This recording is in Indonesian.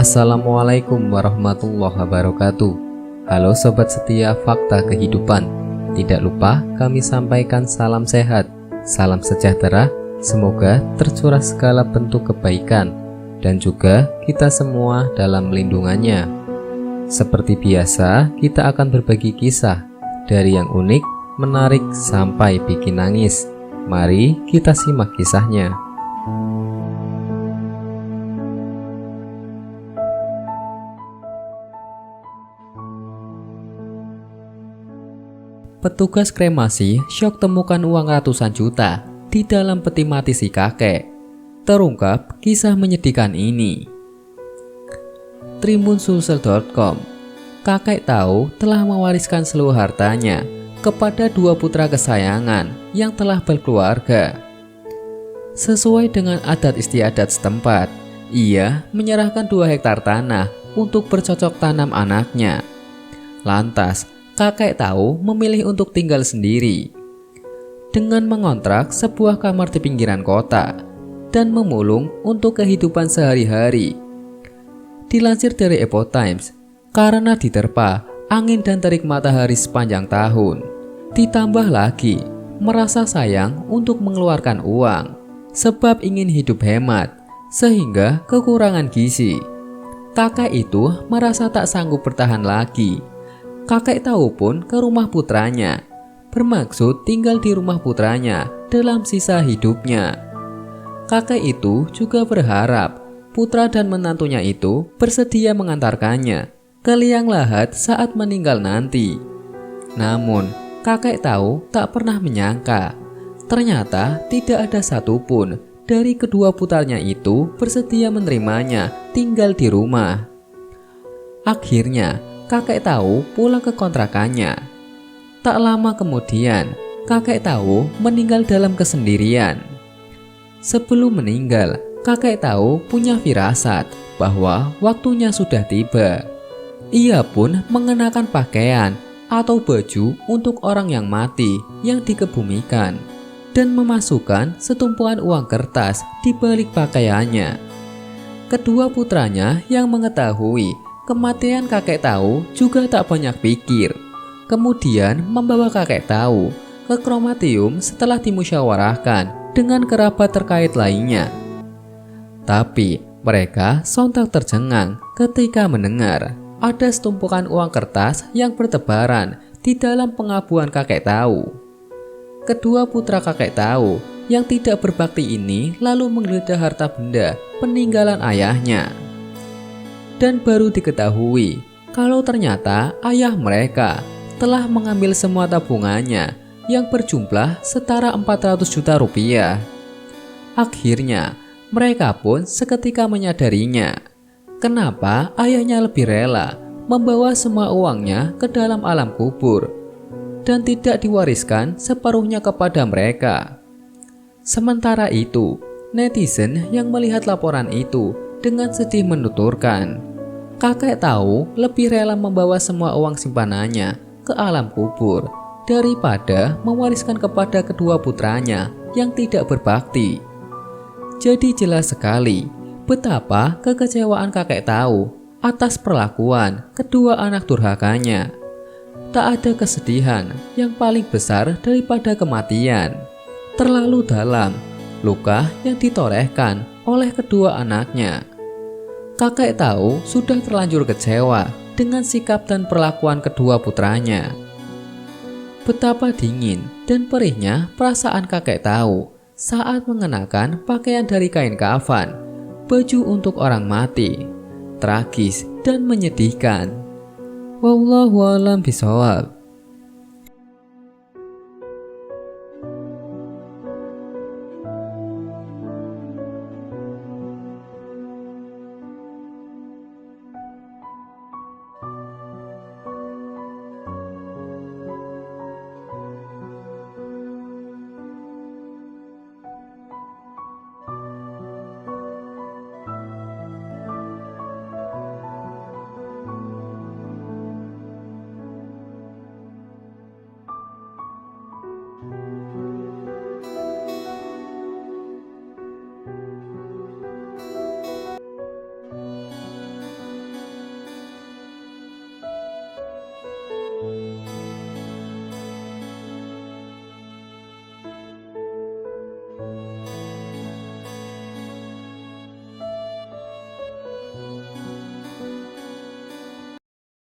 Assalamualaikum warahmatullahi wabarakatuh. Halo sobat setia Fakta Kehidupan. Tidak lupa kami sampaikan salam sehat, salam sejahtera. Semoga tercurah segala bentuk kebaikan dan juga kita semua dalam lindungannya. Seperti biasa, kita akan berbagi kisah dari yang unik, menarik sampai bikin nangis. Mari kita simak kisahnya. Petugas kremasi syok temukan uang ratusan juta di dalam peti mati si kakek. Terungkap kisah menyedihkan ini. Tribunsulsel.com. Kakek tahu telah mewariskan seluruh hartanya kepada dua putra kesayangan yang telah berkeluarga. Sesuai dengan adat istiadat setempat, ia menyerahkan 2 hektar tanah untuk bercocok tanam anaknya. Lantas, kakek tahu memilih untuk tinggal sendiri dengan mengontrak sebuah kamar di pinggiran kota dan memulung untuk kehidupan sehari-hari. Dilansir dari Epoch Times, karena diterpa angin dan terik matahari sepanjang tahun, ditambah lagi merasa sayang untuk mengeluarkan uang sebab ingin hidup hemat sehingga kekurangan gizi, kakek itu merasa tak sanggup bertahan lagi. Kakek tahu pun ke rumah putranya, bermaksud tinggal di rumah putranya dalam sisa hidupnya. Kakek itu juga berharap putra dan menantunya itu bersedia mengantarkannya ke liang lahat saat meninggal nanti. Namun, kakek tahu tak pernah menyangka, ternyata tidak ada satupun dari kedua putranya itu bersedia menerimanya tinggal di rumah. Akhirnya, kakek tahu pulang ke kontrakannya. Tak lama kemudian, kakek tahu meninggal dalam kesendirian. Sebelum meninggal, kakek tahu punya firasat bahwa waktunya sudah tiba. Ia pun mengenakan pakaian atau baju untuk orang yang mati yang dikebumikan dan memasukkan setumpukan uang kertas di balik pakaiannya. Kedua putranya yang mengetahui kematian kakek tahu juga tak banyak pikir. Kemudian membawa kakek tahu ke kremasium setelah dimusyawarahkan dengan kerabat terkait lainnya. Tapi mereka sontak tercengang ketika mendengar ada setumpukan uang kertas yang bertebaran di dalam pengabuan kakek tahu. Kedua putra kakek tahu yang tidak berbakti ini lalu menggeledah harta benda peninggalan ayahnya. Dan baru diketahui kalau ternyata ayah mereka telah mengambil semua tabungannya yang berjumlah setara 400 juta rupiah. Akhirnya, mereka pun seketika menyadarinya kenapa ayahnya lebih rela membawa semua uangnya ke dalam alam kubur dan tidak diwariskan separuhnya kepada mereka. Sementara itu, netizen yang melihat laporan itu dengan sedih menuturkan, kakek tahu lebih rela membawa semua uang simpanannya ke alam kubur daripada mewariskan kepada kedua putranya yang tidak berbakti. Jadi jelas sekali betapa kekecewaan kakek tahu atas perlakuan kedua anak durhakanya. Tak ada kesedihan yang paling besar daripada kematian. Terlalu dalam luka yang ditorehkan oleh kedua anaknya. Kakek tahu sudah terlanjur kecewa dengan sikap dan perlakuan kedua putranya. Betapa dingin dan perihnya perasaan kakek tahu saat mengenakan pakaian dari kain kafan, baju untuk orang mati. Tragis dan menyedihkan. Wallahu a'lam bishawab.